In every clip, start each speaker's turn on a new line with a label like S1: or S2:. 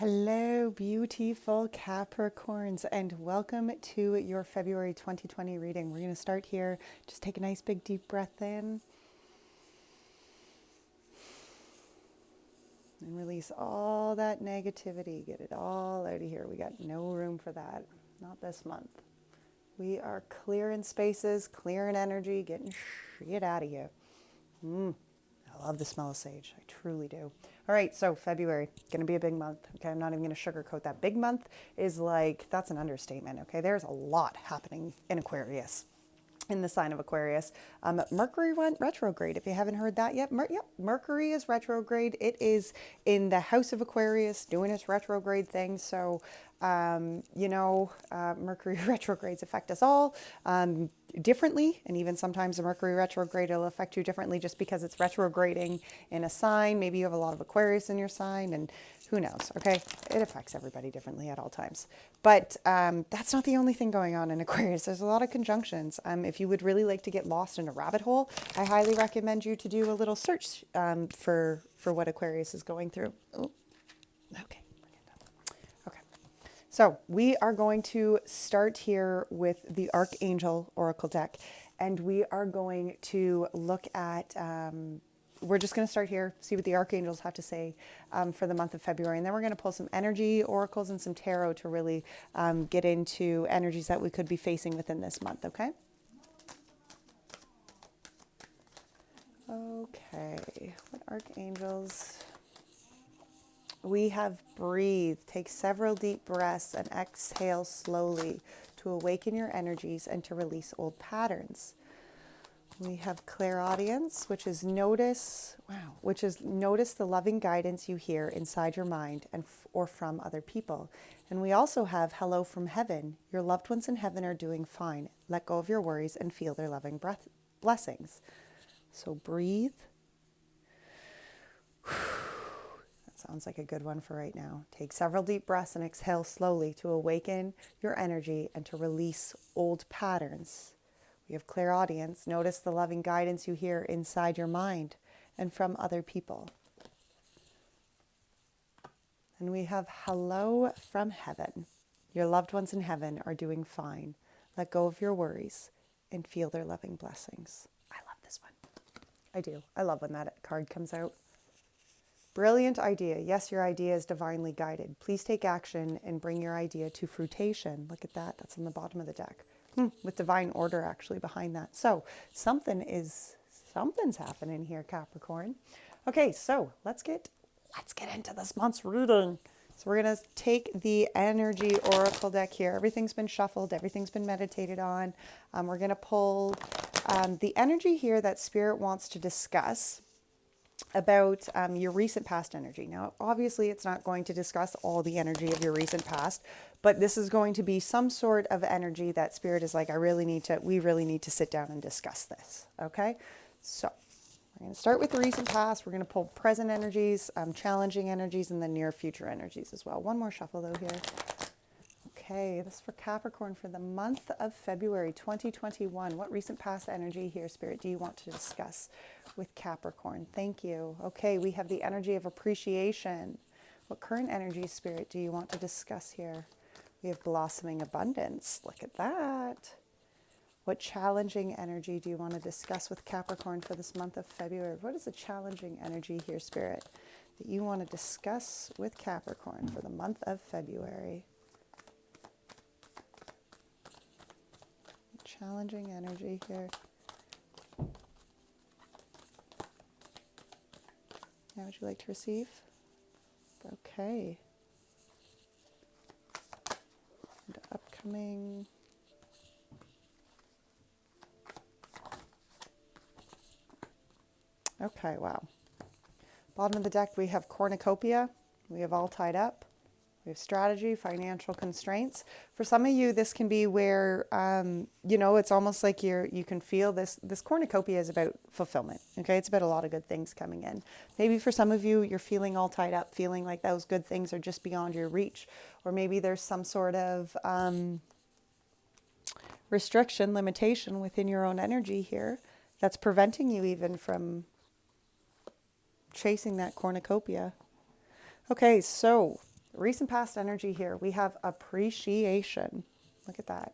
S1: Hello, beautiful Capricorns, and welcome to your February 2020 reading. We're going to start here. Just take a nice big deep breath in and release all that negativity. Get it all out of here. We got no room for that. Not this month. We are clearing spaces, clearing energy, getting shit out of you. I love the smell of sage. I truly do. All right, so February, going to be a big month. Okay, I'm not even going to sugarcoat that. Big month is like, that's an understatement. Okay, there's a lot happening in Aquarius, in the sign of Aquarius. Mercury went retrograde. If you haven't heard that yet, Mercury is retrograde. It is in the house of Aquarius doing its retrograde thing. So, Mercury retrogrades affect us all differently. And even sometimes a Mercury retrograde will affect you differently just because it's retrograding in a sign. Maybe you have a lot of Aquarius in your sign and who knows, okay? It affects everybody differently at all times. But that's not the only thing going on in Aquarius. There's a lot of conjunctions. If you would really like to get lost in a rabbit hole, I highly recommend you to do a little search for what Aquarius is going through. Ooh, okay. Okay. So we are going to start here with the Archangel Oracle deck, and we are going to look at we're just going to start here, see what the archangels have to say for the month of February. And then we're going to pull some energy oracles and some tarot to really get into energies that we could be facing within this month, okay? Okay, what archangels? We have breathe. Take several deep breaths and exhale slowly to awaken your energies and to release old patterns. We have clairaudience, which is notice the loving guidance you hear inside your mind and or from other people. And we also have hello from heaven. Your loved ones in heaven are doing fine. Let go of your worries and feel their loving blessings. So breathe. That sounds like a good one for right now. Take several deep breaths and exhale slowly to awaken your energy and to release old patterns. We have clairaudience. Notice the loving guidance you hear inside your mind and from other people. And we have hello from heaven. Your loved ones in heaven are doing fine. Let go of your worries and feel their loving blessings. I love this one. I do. I love when that card comes out. Brilliant idea. Yes, your idea is divinely guided. Please take action and bring your idea to fruition. Look at that. That's on the bottom of the deck. With divine order actually behind that. So something's happening here, Capricorn. Okay, so let's get into this month's reading. So we're going to take the energy oracle deck here. Everything's been shuffled. Everything's been meditated on. We're going to pull the energy here that Spirit wants to discuss about your recent past energy. Now, obviously, it's not going to discuss all the energy of your recent past, but this is going to be some sort of energy that Spirit is like, we really need to sit down and discuss this. Okay, so we're going to start with the recent past. We're going to pull present energies, challenging energies, and the near future energies as well. One more shuffle though here. Okay, this is for Capricorn for the month of February 2021. What recent past energy here, Spirit, do you want to discuss with Capricorn? Thank you. Okay, we have the energy of appreciation. What current energy, Spirit, do you want to discuss here? We have blossoming abundance. Look at that. What challenging energy do you want to discuss with Capricorn for this month of February? What is the challenging energy here, Spirit, that you want to discuss with Capricorn for the month of February? Challenging energy here. Now, would you like to receive? Okay. And upcoming. Okay, wow. Bottom of the deck, we have cornucopia. We have all tied up. We have strategy, financial constraints. For some of you, this can be where, it's almost like you can feel this cornucopia is about fulfillment. Okay, it's about a lot of good things coming in. Maybe for some of you, you're feeling all tied up, feeling like those good things are just beyond your reach. Or maybe there's some sort of restriction, limitation within your own energy here that's preventing you even from chasing that cornucopia. Okay, so recent past energy here. We have appreciation. Look at that.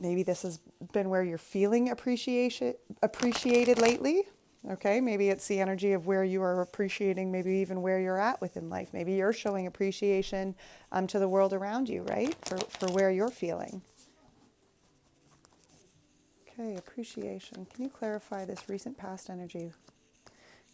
S1: Maybe this has been where you're feeling appreciated lately. Okay, maybe it's the energy of where you are appreciating, maybe even where you're at within life. Maybe you're showing appreciation to the world around you, right? For where you're feeling. Okay, appreciation. Can you clarify this recent past energy?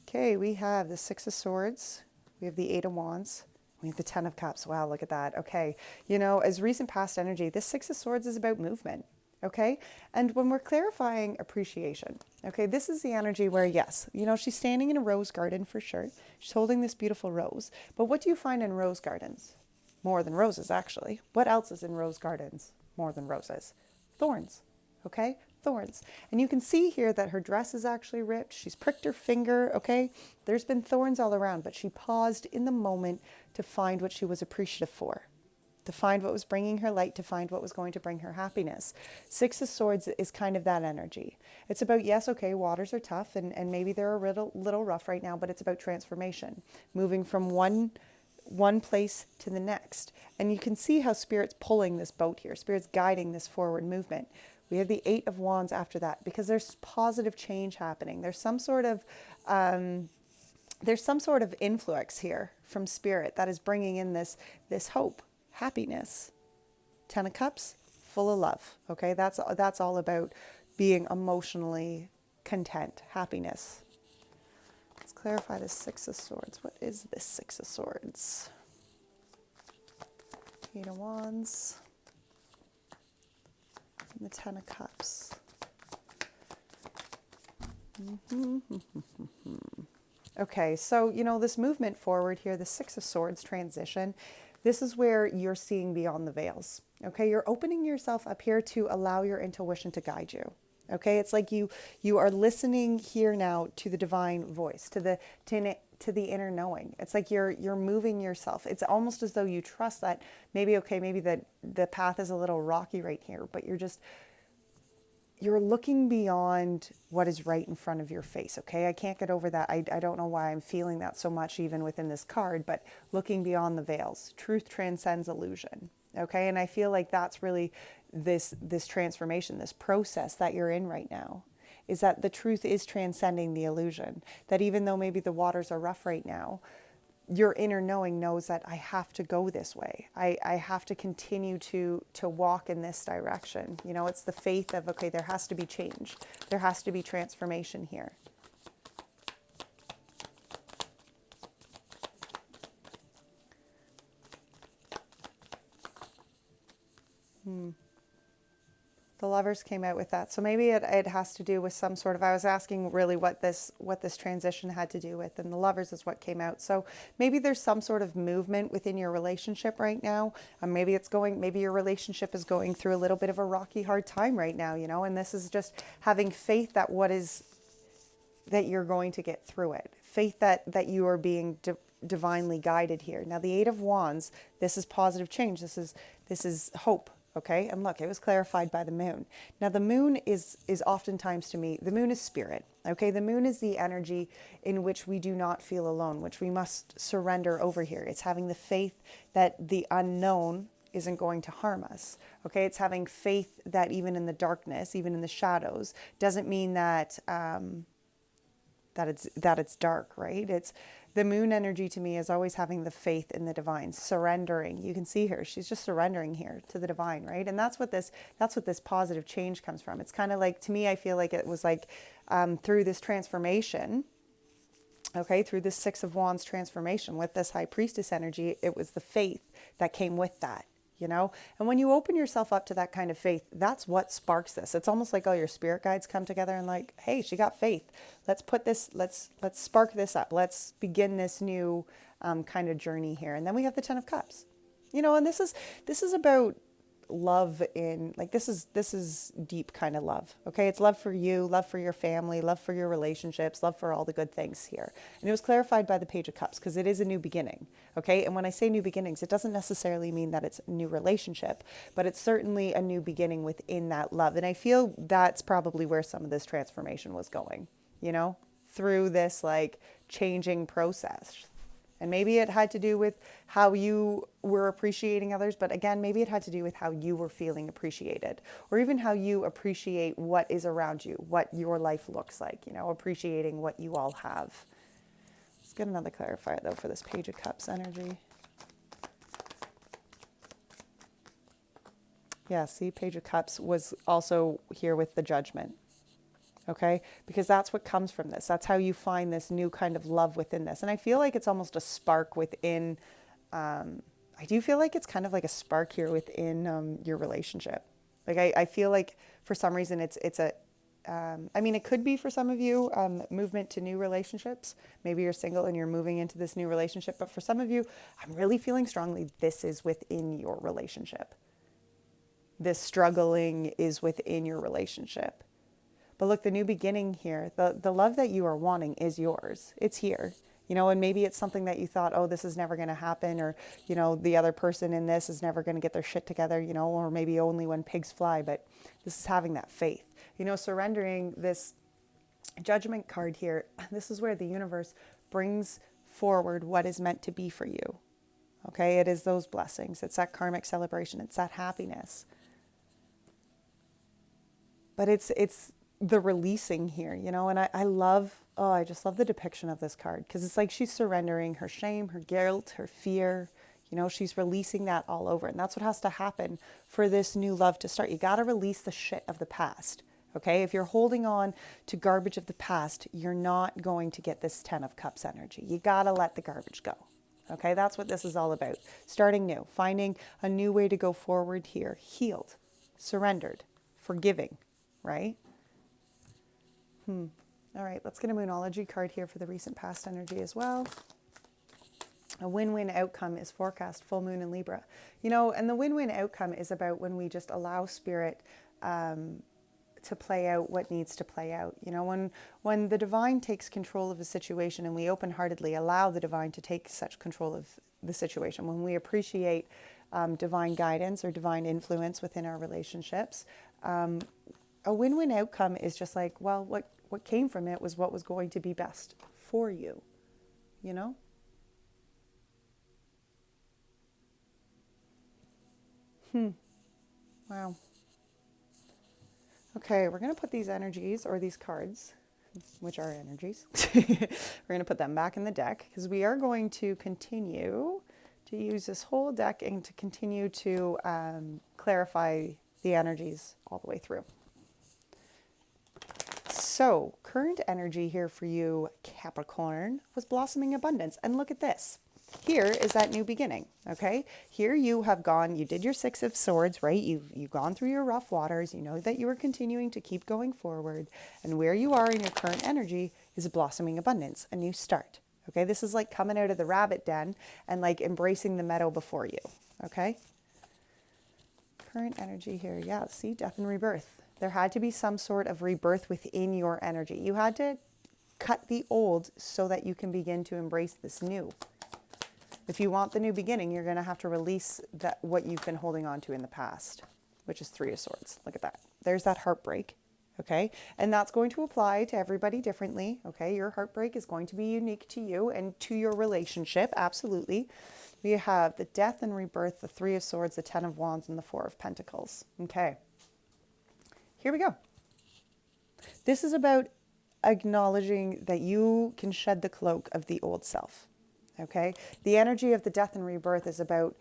S1: Okay, we have the Six of Swords. We have the Eight of Wands. We have the Ten of Cups. Wow, look at that. Okay, as recent past energy, this Six of Swords is about movement. Okay, and when we're clarifying appreciation, okay, this is the energy where, yes, she's standing in a rose garden for sure. She's holding this beautiful rose. But what do you find in rose gardens? More than roses, actually. What else is in rose gardens more than roses? Thorns. Okay, thorns. And you can see here that her dress is actually ripped. She's pricked her finger. Okay, there's been thorns all around, but she paused in the moment to find what she was appreciative for, to find what was bringing her light, to find what was going to bring her happiness. Six of Swords is kind of that energy. It's about, yes, okay, waters are tough and maybe they're a little rough right now, but it's about transformation, moving from one place to the next. And you can see how Spirit's pulling this boat here. Spirit's guiding this forward movement. We have the Eight of Wands after that because there's positive change happening. There's some sort of influx here from Spirit that is bringing in this hope, happiness. Ten of Cups, full of love. Okay, that's all about being emotionally content, happiness. Let's clarify the Six of Swords. What is this Six of Swords? Eight of Wands. And the Ten of Cups. Okay, so, this movement forward here, the Six of Swords transition, this is where you're seeing beyond the veils. Okay, you're opening yourself up here to allow your intuition to guide you. Okay, it's like you are listening here now to the divine voice, to the inner knowing. It's like you're moving yourself. It's almost as though you trust that maybe the path is a little rocky right here, but you're looking beyond what is right in front of your face. Okay, I can't get over that. I don't know why I'm feeling that so much even within this card, but looking beyond the veils. Truth transcends illusion. Okay, and I feel like that's really this transformation, this process that you're in right now, is that the truth is transcending the illusion. That even though maybe the waters are rough right now, your inner knowing knows that I have to go this way. I have to continue to walk in this direction. It's the faith of, okay, there has to be change. There has to be transformation here. The Lovers came out with that. So maybe it has to do with some sort of, I was asking really what this transition had to do with, and the Lovers is what came out. So maybe there's some sort of movement within your relationship right now. Maybe your relationship is going through a little bit of a rocky, hard time right now, and this is just having faith that that you're going to get through it. Faith that you are being divinely guided here. Now the Eight of Wands, this is positive change. This is hope. Okay, and look, it was clarified by the moon. Now the moon is oftentimes, to me, the moon is spirit. Okay, the moon is the energy in which we do not feel alone, which we must surrender over here. It's having the faith that the unknown isn't going to harm us. Okay, it's having faith that even in the darkness, even in the shadows, doesn't mean that it's dark, right? It's the moon energy to me is always having the faith in the divine, surrendering. You can see her; she's just surrendering here to the divine, right? And that's what this positive change comes from. It's kind of like, to me, I feel like it was like through this transformation. Okay, through this Six of Wands transformation with this High Priestess energy, it was the faith that came with that. And when you open yourself up to that kind of faith, that's what sparks this. It's almost like all your spirit guides come together and like, hey, she got faith. Let's spark this up. Let's begin this new kind of journey here. And then we have the Ten of Cups, and this is about love in, like, this is deep kind of love. Okay, it's love for you, love for your family, love for your relationships, love for all the good things here. And it was clarified by the Page of Cups because it is a new beginning. Okay, and when I say new beginnings, it doesn't necessarily mean that it's a new relationship, but it's certainly a new beginning within that love. And I feel that's probably where some of this transformation was going, through this like changing process. And maybe it had to do with how you were appreciating others, but again, maybe it had to do with how you were feeling appreciated, or even how you appreciate what is around you, what your life looks like, you know, appreciating what you all have. Let's get another clarifier though for this Page of Cups energy. Yeah, see, Page of Cups was also here with the Judgment. Okay, because that's what comes from this. That's how you find this new kind of love within this. And I feel like it's almost a spark within, I do feel like it's kind of like a spark here within your relationship. Like I feel like for some reason it's a, I mean, it could be for some of you, movement to new relationships. Maybe you're single and you're moving into this new relationship. But for some of you, I'm really feeling strongly this is within your relationship. This struggling is within your relationship. But look, the new beginning here, the love that you are wanting is yours. It's here. You know, and maybe it's something that you thought, oh, this is never going to happen, or, you know, the other person in this is never going to get their shit together, you know, or maybe only when pigs fly. But this is having that faith. You know, surrendering this Judgment card here, this is where the universe brings forward what is meant to be for you. Okay, it is those blessings. It's that karmic celebration. It's that happiness. But it's the releasing here, you know, and I love, oh, I just love the depiction of this card, because it's like she's surrendering her shame, her guilt, her fear, you know, she's releasing that all over. And that's what has to happen for this new love to start. You got to release the shit of the past. Okay. If you're holding on to garbage of the past, you're not going to get this 10 of Cups energy. You got to let the garbage go. Okay. That's what this is all about. Starting new, finding a new way to go forward here, healed, surrendered, forgiving, right? All right, let's get a Moonology card here for the recent past energy as well. A win-win outcome is forecast, full moon in Libra. You know, and the win-win outcome is about when we just allow spirit to play out what needs to play out. You know, when the divine takes control of a situation and we open-heartedly allow the divine to take such control of the situation, when we appreciate divine guidance or divine influence within our relationships, a win-win outcome is just like, well, what came from it was what was going to be best for you, you know? Wow. Okay, we're going to put these energies, or these cards, which are energies, we're going to put them back in the deck, because we are going to continue to use this whole deck and to continue to clarify the energies all the way through. So, current energy here for you, Capricorn, was blossoming abundance. And look at this. Here is that new beginning, okay? Here you have gone, you did your 6 of Swords, right? You've gone through your rough waters. You know that you are continuing to keep going forward. And where you are in your current energy is a blossoming abundance, a new start, okay? This is like coming out of the rabbit den and like embracing the meadow before you, okay? Current energy here, yeah, see, death and rebirth. There had to be some sort of rebirth within your energy. You had to cut the old so that you can begin to embrace this new. If you want the new beginning, you're going to have to release what you've been holding on to in the past, which is 3 of Swords. Look at that. There's that heartbreak, okay? And that's going to apply to everybody differently, okay? Your heartbreak is going to be unique to you and to your relationship, absolutely. We have the death and rebirth, the 3 of Swords, the 10 of Wands, and the 4 of Pentacles, okay? Here we go. This is about acknowledging that you can shed the cloak of the old self, okay? The energy of the death and rebirth is about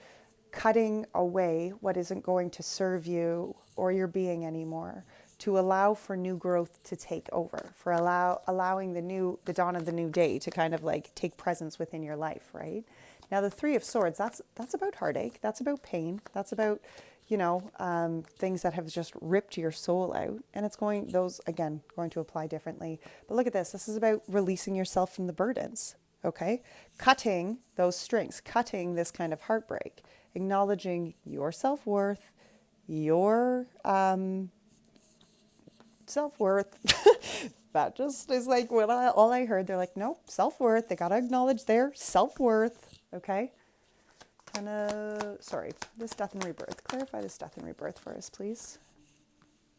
S1: cutting away what isn't going to serve you or your being anymore, to allow for new growth to take over, for allowing the dawn of the new day to kind of like take presence within your life, right? Now, the 3 of Swords, that's about heartache, that's about pain, that's about, you know, things that have just ripped your soul out. And it's those, again, going to apply differently. But look at this. This is about releasing yourself from the burdens, okay? Cutting those strings, cutting this kind of heartbreak, acknowledging your self-worth, your self-worth. That just is like all I heard. They're like, nope, self-worth. They got to acknowledge their self-worth, okay? Sorry, this death and rebirth. Clarify this death and rebirth for us, please.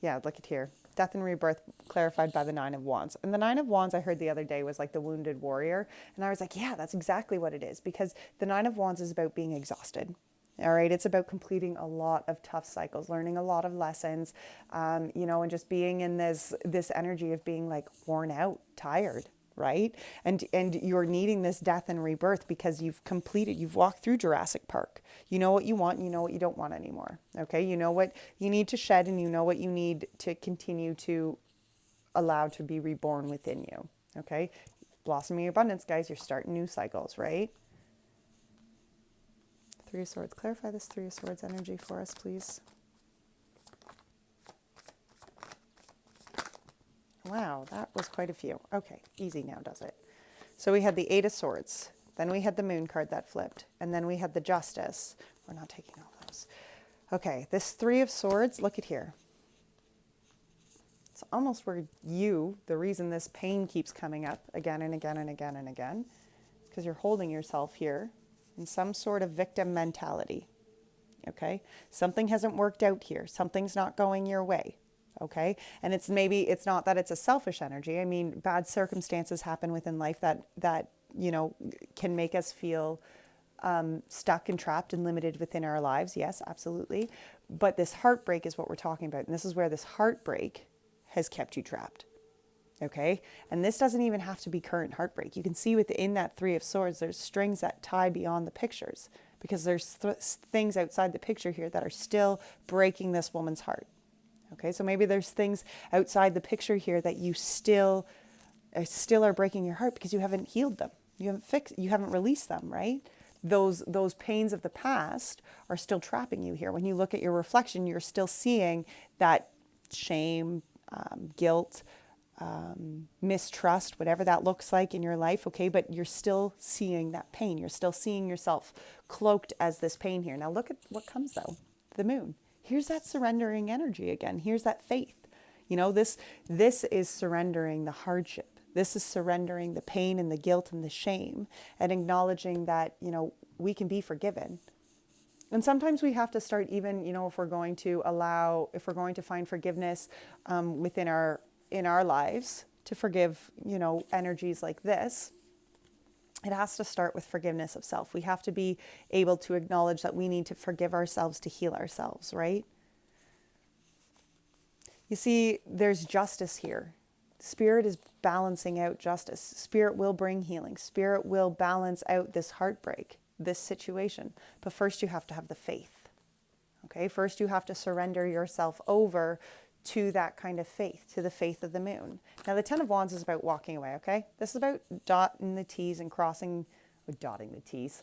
S1: Yeah, look at here. Death and rebirth clarified by the Nine of Wands. And the Nine of Wands I heard the other day was like the wounded warrior. And I was like, yeah, that's exactly what it is, because the Nine of Wands is about being exhausted. All right. It's about completing a lot of tough cycles, learning a lot of lessons, you know, and just being in this energy of being like worn out, tired. Right. And you're needing this death and rebirth because you've walked through Jurassic Park. You know what you want, and you know what you don't want anymore. Okay. You know what you need to shed, and you know what you need to continue to allow to be reborn within you. Okay. Blossoming abundance, guys. You're starting new cycles, right? Three of Swords. Clarify this Three of Swords energy for us, please. Wow, that was quite a few. Okay, easy now, does it? So we had the Eight of Swords. Then we had the Moon card that flipped. And then we had the Justice. We're not taking all those. Okay, this Three of Swords, look at here. It's almost where the reason this pain keeps coming up again and again and again and again, is because you're holding yourself here in some sort of victim mentality. Okay? Something hasn't worked out here. Something's not going your way. Okay. And it's not that it's a selfish energy. I mean, bad circumstances happen within life that, you know, can make us feel stuck and trapped and limited within our lives. Yes, absolutely. But this heartbreak is what we're talking about. And this is where this heartbreak has kept you trapped. Okay. And this doesn't even have to be current heartbreak. You can see within that Three of Swords, there's strings that tie beyond the pictures, because there's things outside the picture here that are still breaking this woman's heart. Okay, so maybe there's things outside the picture here that you still are breaking your heart because you haven't healed them. You haven't released them, right? Those pains of the past are still trapping you here. When you look at your reflection, you're still seeing that shame, guilt, mistrust, whatever that looks like in your life, okay? But you're still seeing that pain. You're still seeing yourself cloaked as this pain here. Now look at what comes though, the Moon. Here's that surrendering energy again. Here's that faith. You know, this is surrendering the hardship. This is surrendering the pain and the guilt and the shame, and acknowledging that, you know, we can be forgiven. And sometimes we have to start, even, you know, if we're going to find forgiveness in our lives, to forgive, you know, energies like this, it has to start with forgiveness of self. We have to be able to acknowledge that we need to forgive ourselves to heal ourselves, right? You see, there's justice here. Spirit is balancing out justice. Spirit will bring healing. Spirit will balance out this heartbreak, this situation. But first you have to have the faith. Okay? First you have to surrender yourself over to that kind of faith, to the faith of the Moon. Now the Ten of Wands is about walking away, okay? This is about dotting the T's and crossing the T's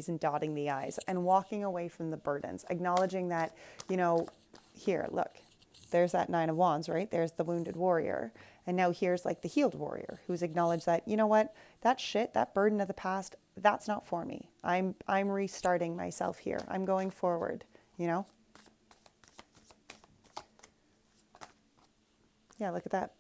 S1: and dotting the I's, and walking away from the burdens, acknowledging that, you know, here, look, there's that Nine of Wands, right? There's the wounded warrior. And now here's like the healed warrior who's acknowledged that, you know what, that burden of the past, that's not for me. I'm restarting myself here. I'm going forward, you know? Yeah, look at that.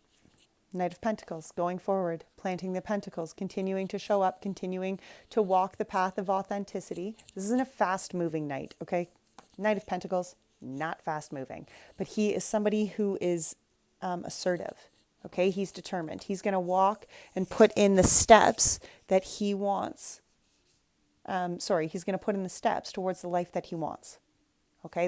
S1: Knight of Pentacles, going forward, planting the pentacles, continuing to show up, continuing to walk the path of authenticity. This isn't a fast-moving knight, okay? Knight of Pentacles, not fast-moving. But he is somebody who is assertive, okay? He's determined. He's going to walk and put in the steps that he wants. He's going to put in the steps towards the life that he wants. Okay,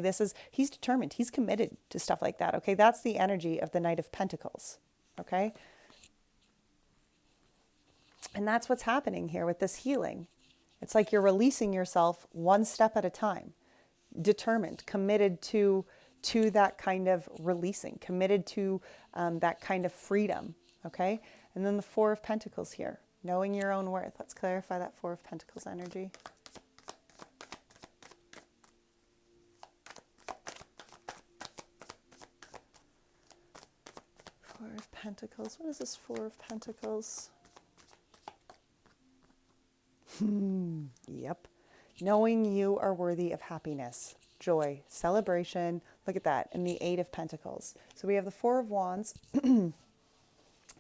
S1: he's determined. He's committed to stuff like that. Okay, that's the energy of the Knight of Pentacles. Okay, and that's what's happening here with this healing. It's like you're releasing yourself one step at a time, determined, committed to that kind of releasing, committed to that kind of freedom. Okay, and then the Four of Pentacles here, knowing your own worth. Let's clarify that Four of Pentacles energy. Four of Pentacles. What is this Four of Pentacles? Yep. Knowing you are worthy of happiness, joy, celebration. Look at that. And the Eight of Pentacles. So we have the Four of Wands, the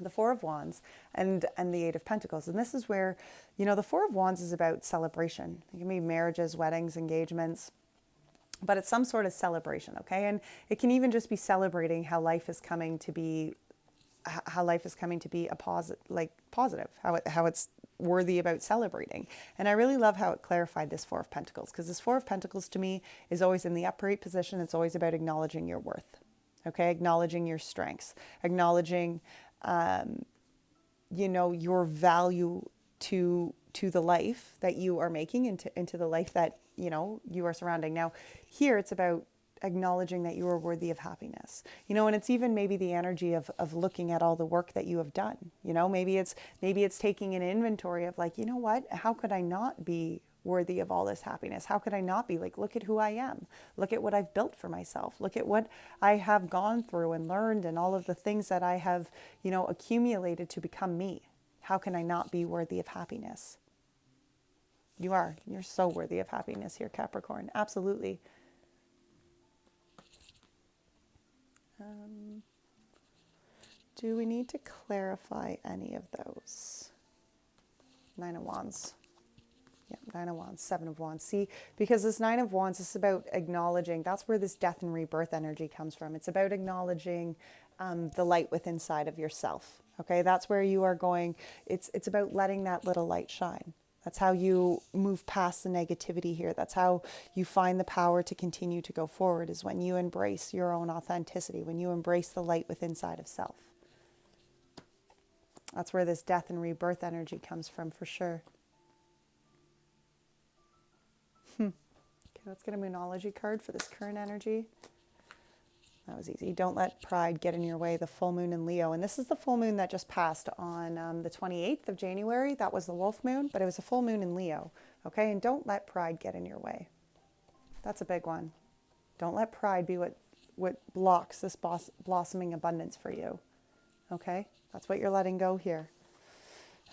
S1: Four of Wands, and the Eight of Pentacles. And this is where, you know, the Four of Wands is about celebration. It can be marriages, weddings, engagements. but it's some sort of celebration, okay? And it can even just be celebrating how life is coming to be, a positive, how it's worthy about celebrating. And I really love how it clarified this Four of Pentacles, because this Four of Pentacles to me is always in the upright position. It's always about acknowledging your worth, okay? Acknowledging your strengths, acknowledging, your value to the life that you are making, into the life that, you are surrounding. Now, here it's about acknowledging that you are worthy of happiness, and it's even maybe the energy of looking at all the work that you have done. Maybe it's taking an inventory of like, what, how could I not be worthy of all this happiness? How could I not be? Like, look at who I am. Look at what I've built for myself. Look at what I have gone through and learned, and all of the things that I have, accumulated to become me. How can I not be worthy of happiness? You are. You're so worthy of happiness here, Capricorn. Absolutely. Do we need to clarify any of those? Nine of Wands. Yeah, Nine of Wands, Seven of Wands. See, because this Nine of Wands is about acknowledging, that's where this death and rebirth energy comes from. It's about acknowledging the light within inside of yourself. Okay, that's where you are going. It's about letting that little light shine. That's how you move past the negativity here. That's how you find the power to continue to go forward, is when you embrace your own authenticity, when you embrace the light within inside of self. That's where this death and rebirth energy comes from, for sure. Okay, let's get a Moonology card for this current energy. That was easy. Don't let pride get in your way. The full moon in Leo. And this is the full moon that just passed on the 28th of January. That was the wolf moon, but it was a full moon in Leo. Okay, and don't let pride get in your way. That's a big one. Don't let pride be what blocks this blossoming abundance for you. Okay, that's what you're letting go here.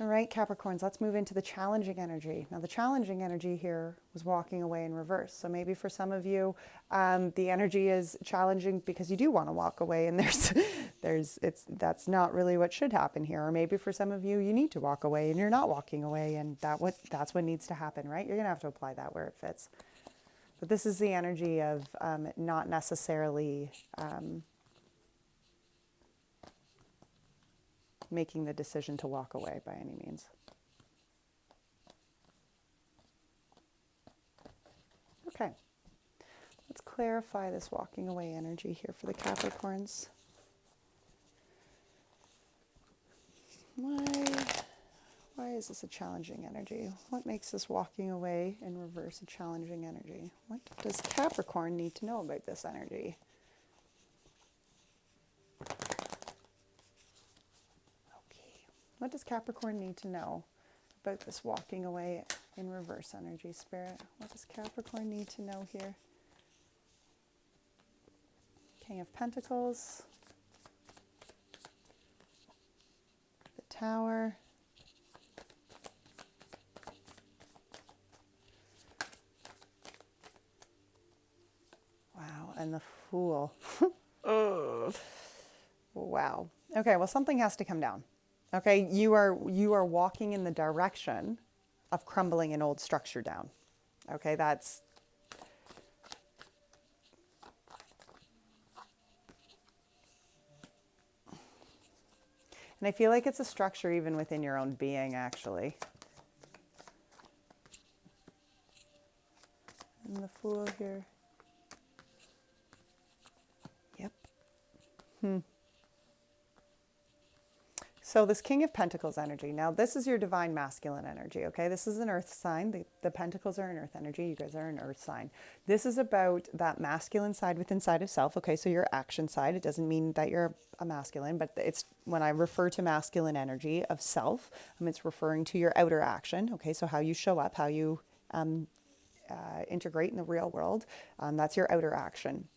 S1: All right, Capricorns, let's move into the challenging energy. Now, the challenging energy here was walking away in reverse. So maybe for some of you, the energy is challenging because you do want to walk away, and that's not really what should happen here. Or maybe for some of you, you need to walk away and you're not walking away, and that's what needs to happen, right? You're going to have to apply that where it fits. But this is the energy of not necessarily making the decision to walk away by any means. Okay, let's clarify this walking away energy here for the Capricorns. Why is this a challenging energy? What makes this walking away in reverse a challenging energy? What does Capricorn need to know about this energy? What does Capricorn need to know about this walking away in reverse energy, Spirit? What does Capricorn need to know here? King of Pentacles. The Tower. Wow, and the Fool. Oh. Wow. Okay, well, something has to come down. Okay, you are walking in the direction of crumbling an old structure down. Okay, that's... And I feel like it's a structure even within your own being, actually. And the Fool here. Yep. So this King of Pentacles energy, now this is your divine masculine energy, okay? This is an earth sign. The Pentacles are an earth energy. You guys are an earth sign. This is about that masculine side within inside of self, okay? So your action side. It doesn't mean that you're a masculine, but it's when I refer to masculine energy of self, it's referring to your outer action, okay? So how you show up, how you integrate in the real world, that's your outer action.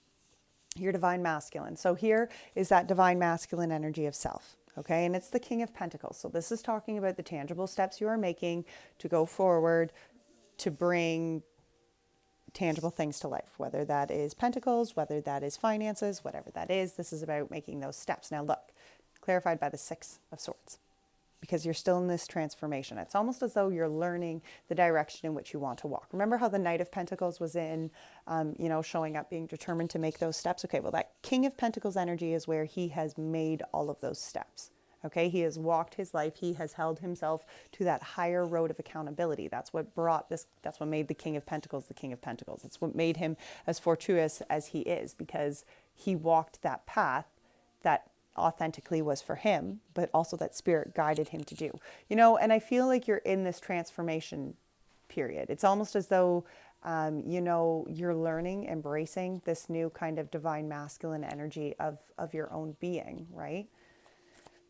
S1: Your divine masculine. So here is that divine masculine energy of self. Okay, and it's the King of Pentacles. So this is talking about the tangible steps you are making to go forward, to bring tangible things to life, whether that is pentacles, whether that is finances, whatever that is. This is about making those steps. Now look, clarified by the Six of Swords. because you're still in this transformation. It's almost as though you're learning the direction in which you want to walk. Remember how the Knight of Pentacles was in, showing up, being determined to make those steps? Okay, well, that King of Pentacles energy is where he has made all of those steps. Okay, he has walked his life. He has held himself to that higher road of accountability. That's what brought this, that's what made the King of Pentacles the King of Pentacles. It's what made him as fortuitous as he is, because he walked that path that authentically was for him, but also that spirit guided him to do. And I feel like you're in this transformation period. It's almost as though, you're learning, embracing this new kind of divine masculine energy of your own being, right?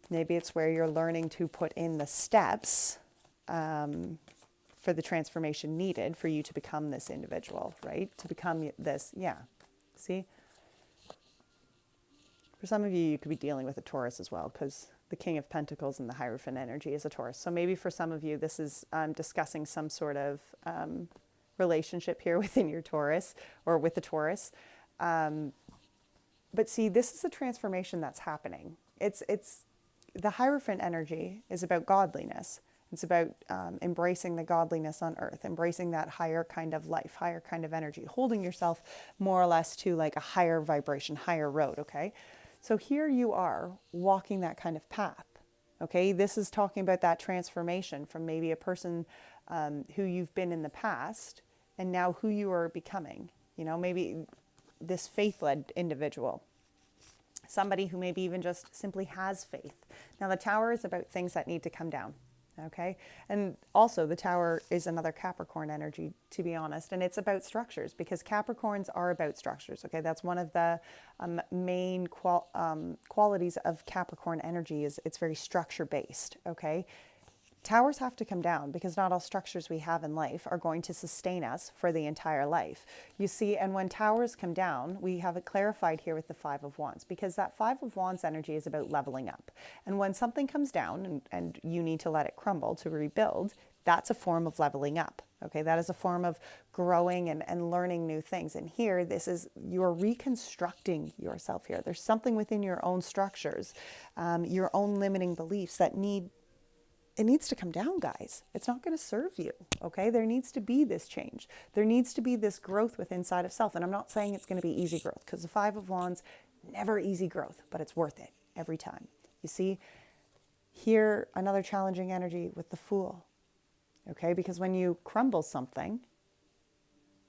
S1: Maybe it's where you're learning to put in the steps for the transformation needed for you to become this individual, right? To become this, yeah. See? For some of you, you could be dealing with a Taurus as well, because the King of Pentacles and the Hierophant energy is a Taurus. So maybe for some of you, this is discussing some sort of relationship here within your Taurus or with the Taurus. But see, this is a transformation that's happening. It's the Hierophant energy is about godliness. It's about embracing the godliness on earth, embracing that higher kind of life, higher kind of energy, holding yourself more or less to like a higher vibration, higher road, okay? So here you are walking that kind of path, okay? This is talking about that transformation from maybe a person who you've been in the past and now who you are becoming, maybe this faith-led individual. Somebody who maybe even just simply has faith. Now, the Tower is about things that need to come down, okay? And also, the Tower is another Capricorn energy, to be honest, and it's about structures, because Capricorns are about structures, okay? That's one of the main qualities of Capricorn energy is it's very structure-based, okay? Towers have to come down because not all structures we have in life are going to sustain us for the entire life. You see, and when towers come down, we have it clarified here with the Five of Wands, because that Five of Wands energy is about leveling up. And when something comes down and you need to let it crumble to rebuild, that's a form of leveling up. Okay, that is a form of growing and learning new things. And here, this is, you're reconstructing yourself here. There's something within your own structures, your own limiting beliefs that it needs to come down, guys. It's not going to serve you, okay? There needs to be this change. There needs to be this growth within inside of self. And I'm not saying it's going to be easy growth, because the Five of Wands, never easy growth, but it's worth it every time. You see, here, another challenging energy with the Fool, okay? Because when you crumble something,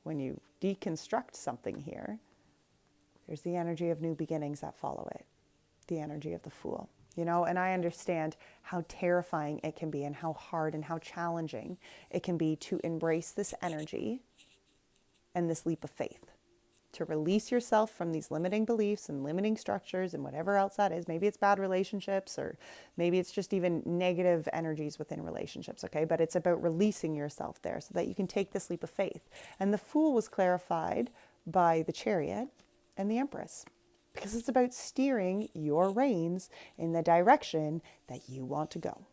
S1: when you deconstruct something here, there's the energy of new beginnings that follow it, the energy of the Fool. And I understand how terrifying it can be and how hard and how challenging it can be to embrace this energy and this leap of faith, to release yourself from these limiting beliefs and limiting structures and whatever else that is. Maybe it's bad relationships, or maybe it's just even negative energies within relationships, okay? But it's about releasing yourself there so that you can take this leap of faith. And the Fool was clarified by the Chariot and the Empress, because it's about steering your reins in the direction that you want to go.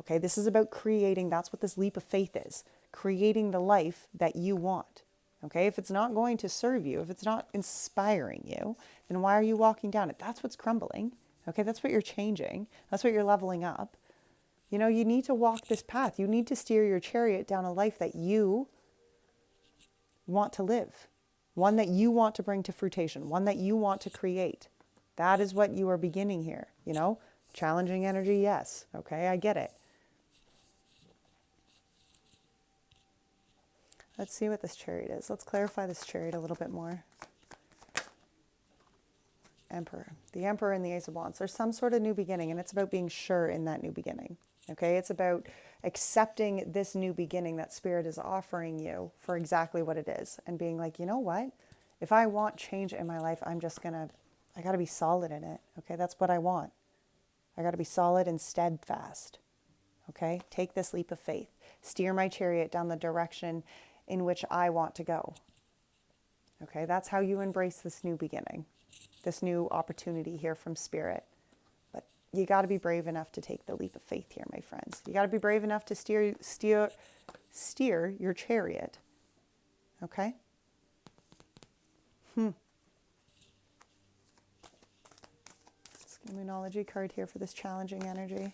S1: Okay, this is about creating, that's what this leap of faith is, creating the life that you want. Okay, if it's not going to serve you, if it's not inspiring you, then why are you walking down it? That's what's crumbling. Okay, that's what you're changing. That's what you're leveling up. You need to walk this path. You need to steer your chariot down a life that you want to live. One that you want to bring to fruition, one that you want to create. That is what you are beginning here, Challenging energy, yes. Okay, I get it. Let's see what this Chariot is. Let's clarify this Chariot a little bit more. Emperor. The Emperor and the Ace of Wands. There's some sort of new beginning, and it's about being sure in that new beginning. Okay, it's about accepting this new beginning that Spirit is offering you for exactly what it is, and being like, you know what? If I want change in my life, I got to be solid in it. Okay, that's what I want. I got to be solid and steadfast. Okay, take this leap of faith. Steer my chariot down the direction in which I want to go. Okay, that's how you embrace this new beginning, this new opportunity here from Spirit. You got to be brave enough to take the leap of faith here, my friends. You got to be brave enough to steer your chariot. Okay? Let's get a Moonology card here for this challenging energy.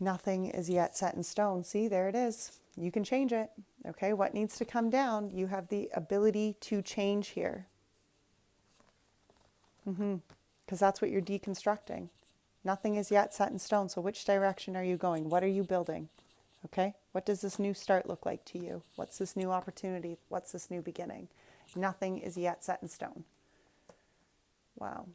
S1: Nothing is yet set in stone. See, there it is. You can change it. Okay, what needs to come down? You have the ability to change here. Because that's what you're deconstructing. Nothing is yet set in stone. So which direction are you going? What are you building? Okay, what does this new start look like to you? What's this new opportunity? What's this new beginning? Nothing is yet set in stone. Wow.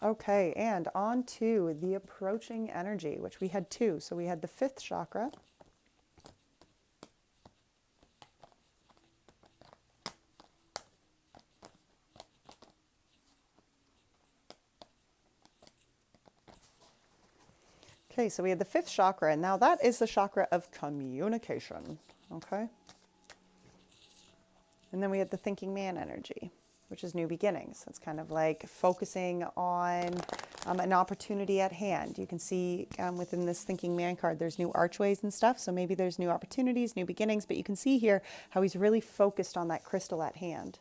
S1: Okay, and on to the approaching energy, which we had two. So we had the fifth chakra. Okay, so we had the fifth chakra, and now that is the chakra of communication, okay? And then we had the thinking man energy, which is new beginnings. It's kind of like focusing on an opportunity at hand. You can see within this thinking man card, there's new archways and stuff. So maybe there's new opportunities, new beginnings, but you can see here how he's really focused on that crystal at hand.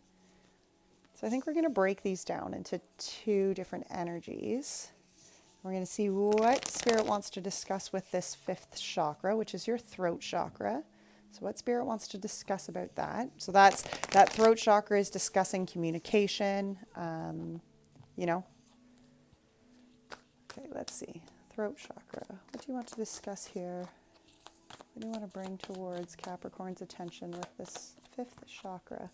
S1: So I think we're going to break these down into two different energies. We're going to see what Spirit wants to discuss with this fifth chakra, which is your throat chakra. So what Spirit wants to discuss about that. So that throat chakra is discussing communication, you know. Okay, let's see. Throat chakra. What do you want to discuss here? What do you want to bring towards Capricorn's attention with this fifth chakra?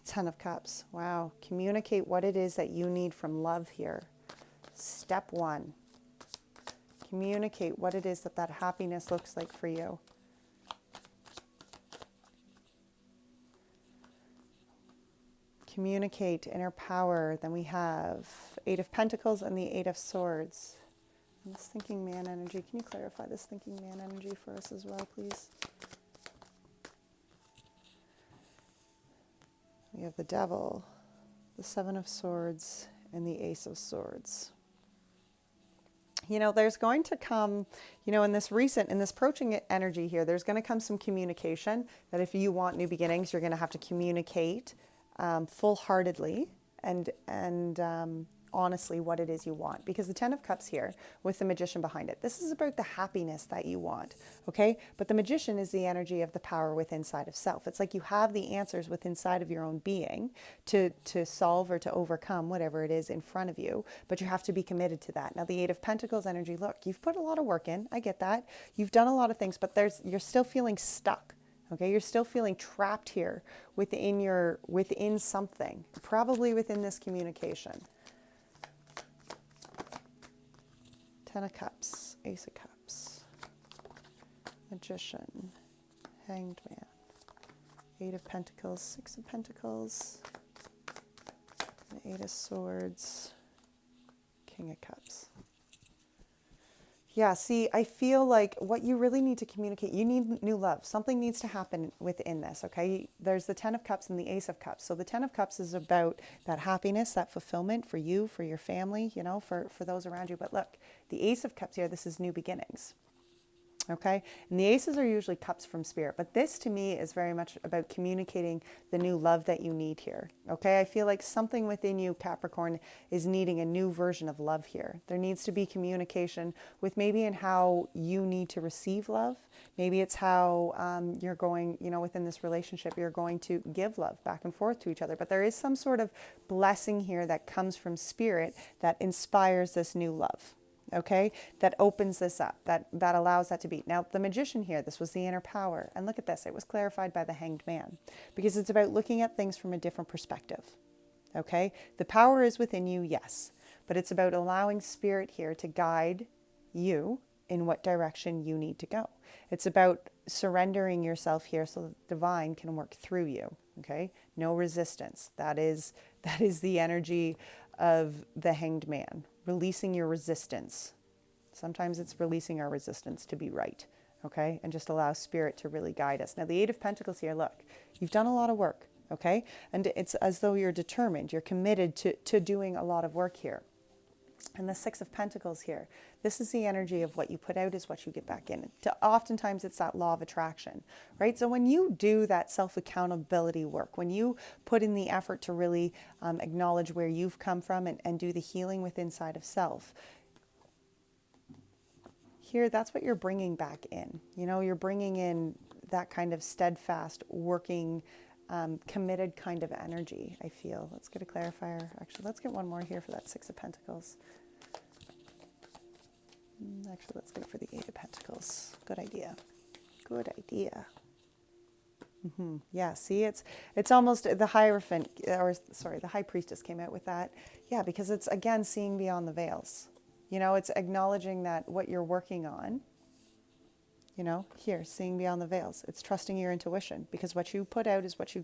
S1: 10 of Cups. Wow. Communicate what it is that you need from love here. Step one, communicate what it is that happiness looks like for you. Communicate inner power. Then we have 8 of Pentacles and the 8 of Swords. And this thinking man energy. Can you clarify this thinking man energy for us as well, please? We have the Devil, the 7 of Swords, and the Ace of Swords. You know, there's going to come, you know, in this approaching energy here, there's going to come some communication that if you want new beginnings, you're going to have to communicate full-heartedly and honestly what it is you want. Because the 10 of Cups here with the Magician behind it, this is about the happiness that you want, okay? But the Magician is the energy of the power within inside of self. It's like you have the answers within inside of your own being to solve or to overcome whatever it is in front of you, but you have to be committed to that. Now the 8 of Pentacles energy, look, you've put a lot of work in, I get that. You've done a lot of things, but you're still feeling stuck. Okay, you're still feeling trapped here within something, probably within this communication. 10 of Cups, Ace of Cups, Magician, Hanged Man, 8 of Pentacles, 6 of Pentacles, the 8 of Swords, King of Cups. Yeah, see, I feel like what you really need to communicate, you need new love. Something needs to happen within this, okay? There's the 10 of Cups and the Ace of Cups. So the 10 of Cups is about that happiness, that fulfillment for you, for your family, you know, for those around you. But look, the Ace of Cups here, this is new beginnings. Okay, and the aces are usually cups from spirit, but this to me is very much about communicating the new love that you need here. Okay, I feel like something within you, Capricorn, is needing a new version of love here. There needs to be communication with maybe in how you need to receive love. Maybe it's how you're going, you know, within this relationship, you're going to give love back and forth to each other. But there is some sort of blessing here that comes from spirit that inspires this new love. Okay, that opens this up, that allows that to be. Now, the Magician here, this was the inner power. And look at this, it was clarified by the Hanged Man. Because it's about looking at things from a different perspective. Okay, the power is within you, yes. But it's about allowing spirit here to guide you in what direction you need to go. It's about surrendering yourself here so that the divine can work through you. Okay, no resistance. That is the energy of the Hanged Man. Releasing your resistance. Sometimes it's releasing our resistance to be right, okay? And just allow spirit to really guide us. Now, the 8 of Pentacles here, look, you've done a lot of work, okay? And it's as though you're determined, you're committed to doing a lot of work here. And the 6 of Pentacles here, this is the energy of what you put out is what you get back in. Oftentimes it's that law of attraction, right? So when you do that self-accountability work, when you put in the effort to really acknowledge where you've come from and do the healing within inside of self, here, that's what you're bringing back in. You're bringing in that kind of steadfast, working, committed kind of energy, I feel. Let's get a clarifier. Actually, let's get one more here for that Six of Pentacles. Actually, let's get it for the Eight of Pentacles. Good idea. Good idea. Yeah, see, it's almost the Hierophant, or sorry, the High Priestess came out with that. Yeah, because it's, again, seeing beyond the veils. It's acknowledging that what you're working on, here, seeing beyond the veils. It's trusting your intuition, because what you put out is what you're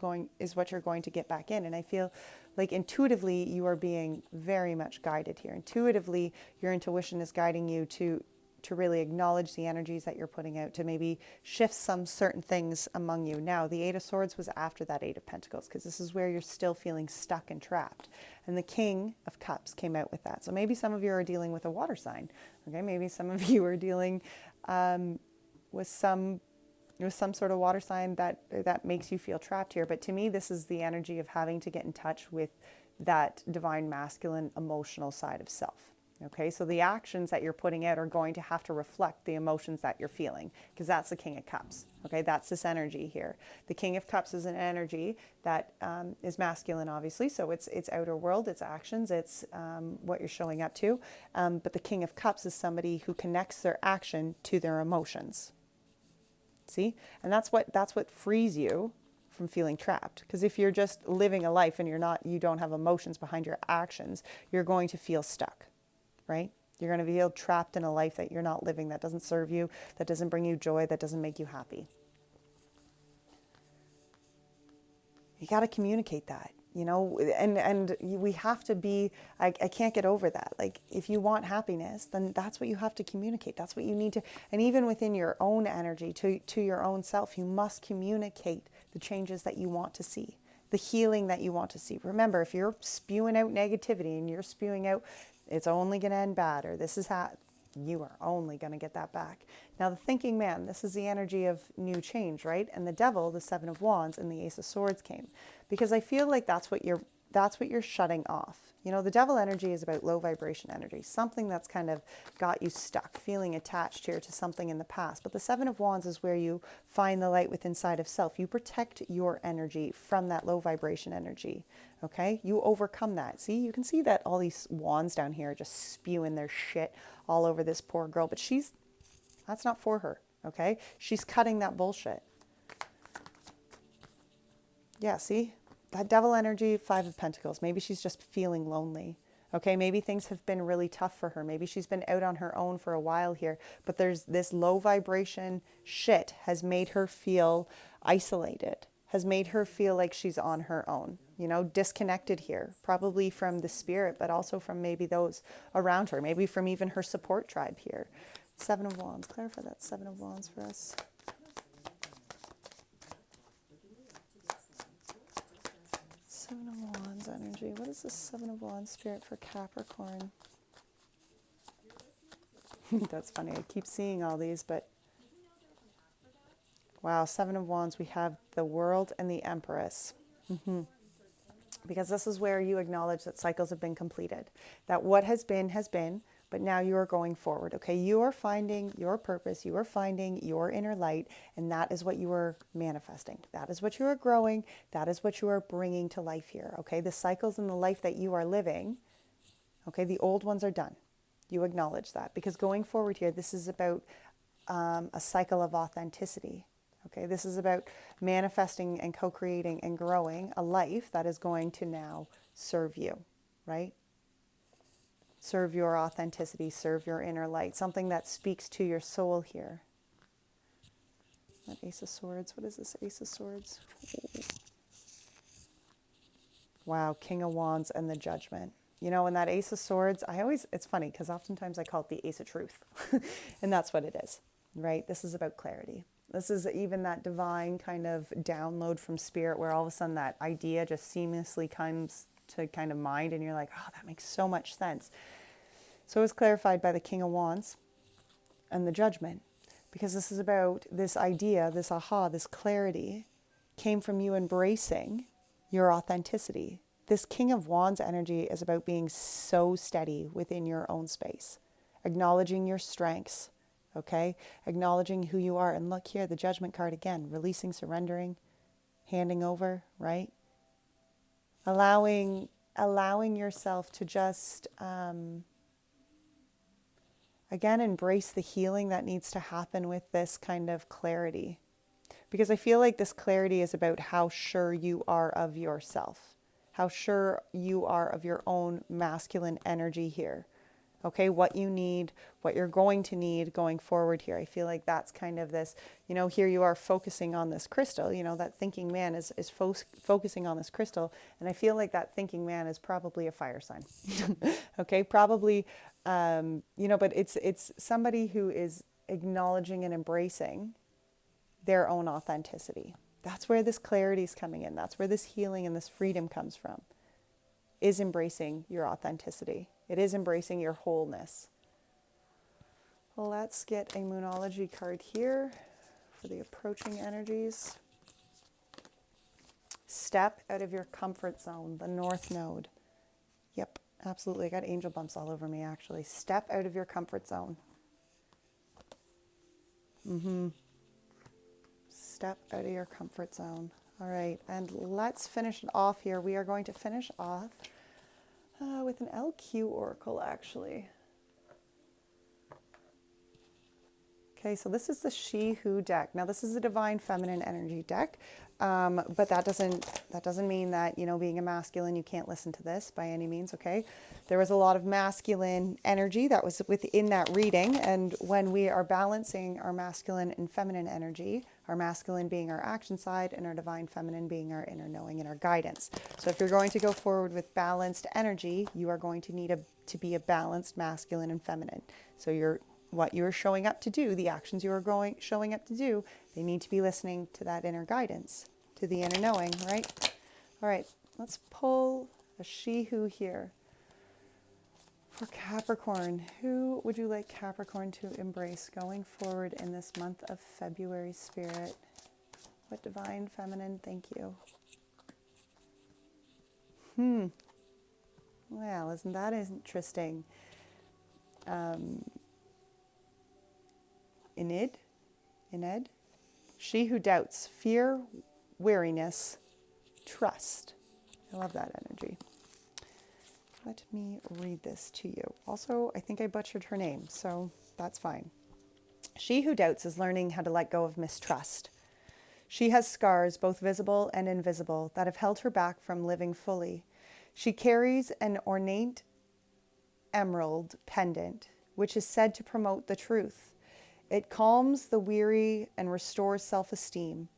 S1: going to get back in. And I feel like intuitively you are being very much guided here. Intuitively, your intuition is guiding you to really acknowledge the energies that you're putting out, to maybe shift some certain things among you. Now, the Eight of Swords was after that Eight of Pentacles, because this is where you're still feeling stuck and trapped. And the King of Cups came out with that. So maybe some of you are dealing with a water sign. Okay, maybe some of you are dealing with some sort of water sign that makes you feel trapped here. But to me, this is the energy of having to get in touch with that divine masculine emotional side of self. Okay, so the actions that you're putting out are going to have to reflect the emotions that you're feeling, because that's the King of Cups. Okay, that's this energy here. The King of Cups is an energy that is masculine, obviously. So it's outer world, it's actions, it's what you're showing up to. But the King of Cups is somebody who connects their action to their emotions. See, and that's what frees you from feeling trapped. Because if you're just living a life and you don't have emotions behind your actions, you're going to feel stuck. Right? You're going to feel trapped in a life that you're not living, that doesn't serve you, that doesn't bring you joy, that doesn't make you happy. You got to communicate that, and we have to be, I can't get over that. Like, if you want happiness, then that's what you have to communicate. That's what you need to, and even within your own energy, to your own self, you must communicate the changes that you want to see, the healing that you want to see. Remember, if you're spewing out negativity and you're spewing out, it's only going to end bad, or this is how, you are only going to get that back. Now, the thinking man, this is the energy of new change, right? And the devil, the Seven of Wands, and the Ace of Swords came, because I feel like that's what you're shutting off. The devil energy is about low vibration energy, something that's kind of got you stuck, feeling attached here to something in the past. But the Seven of Wands is where you find the light within inside of self. You protect your energy from that low vibration energy. Okay, you overcome that. See, you can see that all these wands down here are just spewing their shit all over this poor girl, but that's not for her. Okay, she's cutting that bullshit. Yeah, see, that devil energy, Five of Pentacles. Maybe she's just feeling lonely. Okay, maybe things have been really tough for her. Maybe she's been out on her own for a while here, but there's this low vibration shit has made her feel isolated, has made her feel like she's on her own, disconnected here, probably from the spirit, but also from maybe those around her, maybe from even her support tribe here. Seven of Wands, clarify that Seven of Wands for us. Seven of Wands energy. What is the Seven of Wands spirit for Capricorn? That's funny. I keep seeing all these, but wow, Seven of Wands, we have the World and the Empress. Because this is where you acknowledge that cycles have been completed, that what has been, but now you are going forward. Okay, you are finding your purpose, you are finding your inner light, and that is what you are manifesting. That is what you are growing, that is what you are bringing to life here. Okay, the cycles in the life that you are living, okay, the old ones are done. You acknowledge that, because going forward here, this is about a cycle of authenticity. Okay, this is about manifesting and co-creating and growing a life that is going to now serve you, right? Serve your authenticity, serve your inner light, something that speaks to your soul here. That Ace of Swords, what is this Ace of Swords? Wow, King of Wands and the Judgment. And that Ace of Swords, it's funny because oftentimes I call it the Ace of Truth. And that's what it is, right? This is about clarity. This is even that divine kind of download from spirit where all of a sudden that idea just seamlessly comes to kind of mind and you're like, oh, that makes so much sense. So it was clarified by the King of Wands and the Judgment, because this is about this idea, this aha, this clarity came from you embracing your authenticity. This King of Wands energy is about being so steady within your own space, acknowledging your strengths, Okay? Acknowledging who you are. And look here, the Judgment card again, releasing, surrendering, handing over, right? Allowing yourself to just, again, embrace the healing that needs to happen with this kind of clarity. Because I feel like this clarity is about how sure you are of yourself, how sure you are of your own masculine energy here. Okay, what you need, what you're going to need going forward here. I feel like that's kind of this, here you are focusing on this crystal, that thinking man is focusing on this crystal. And I feel like that thinking man is probably a fire sign. Okay, probably, but it's somebody who is acknowledging and embracing their own authenticity. That's where this clarity is coming in. That's where this healing and this freedom comes from, is embracing your authenticity. It is embracing your wholeness. Well, let's get a Moonology card here for the approaching energies. Step out of your comfort zone, the North Node. Yep, absolutely. I got angel bumps all over me, actually. Step out of your comfort zone. Step out of your comfort zone. All right, and let's finish it off here. We are going to finish off with an LQ oracle, actually. Okay, so this is the She Who deck. Now, this is a divine feminine energy deck, but that doesn't mean that, being a masculine, you can't listen to this by any means, okay? There was a lot of masculine energy that was within that reading, and when we are balancing our masculine and feminine energy, our masculine being our action side and our divine feminine being our inner knowing and our guidance. So if you're going to go forward with balanced energy, you are going to need to be a balanced masculine and feminine. So what you're showing up to do, the actions you are showing up to do, they need to be listening to that inner guidance, to the inner knowing, right? All right, let's pull a She Who here. For Capricorn, who would you like Capricorn to embrace going forward in this month of February, Spirit? What divine feminine, thank you. Well, isn't that interesting? Enid? She who doubts, fear, weariness, trust. I love that energy. Let me read this to you. Also, I think I butchered her name, so that's fine. She who doubts is learning how to let go of mistrust. She has scars, both visible and invisible, that have held her back from living fully. She carries an ornate emerald pendant, which is said to promote the truth. It calms the weary and restores self-esteem.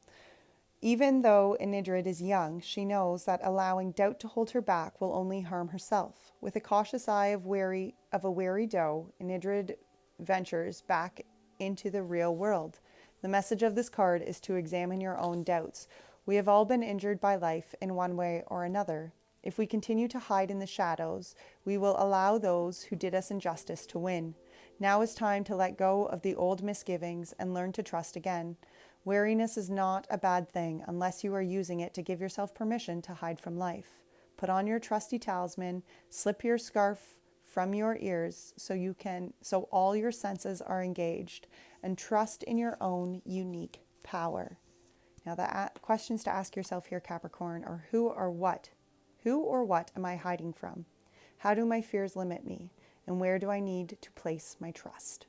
S1: Even though Enidrid is young, she knows that allowing doubt to hold her back will only harm herself. With a cautious eye of a wary doe, Enidrid ventures back into the real world. The message of this card is to examine your own doubts. We have all been injured by life in one way or another. If we continue to hide in the shadows, we will allow those who did us injustice to win. Now is time to let go of the old misgivings and learn to trust again. Wariness is not a bad thing unless you are using it to give yourself permission to hide from life. Put on your trusty talisman, slip your scarf from your ears so all your senses are engaged, and trust in your own unique power. Now the questions to ask yourself here, Capricorn, are who or what am I hiding from? How do my fears limit me? And where do I need to place my trust?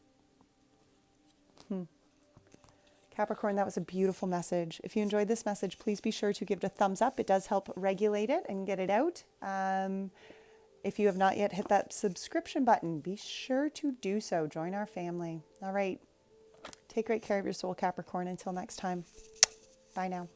S1: Capricorn, that was a beautiful message. If you enjoyed this message, please be sure to give it a thumbs up. It does help regulate it and get it out. If you have not yet hit that subscription button, be sure to do so. Join our family. All right. Take great care of your soul, Capricorn. Until next time. Bye now.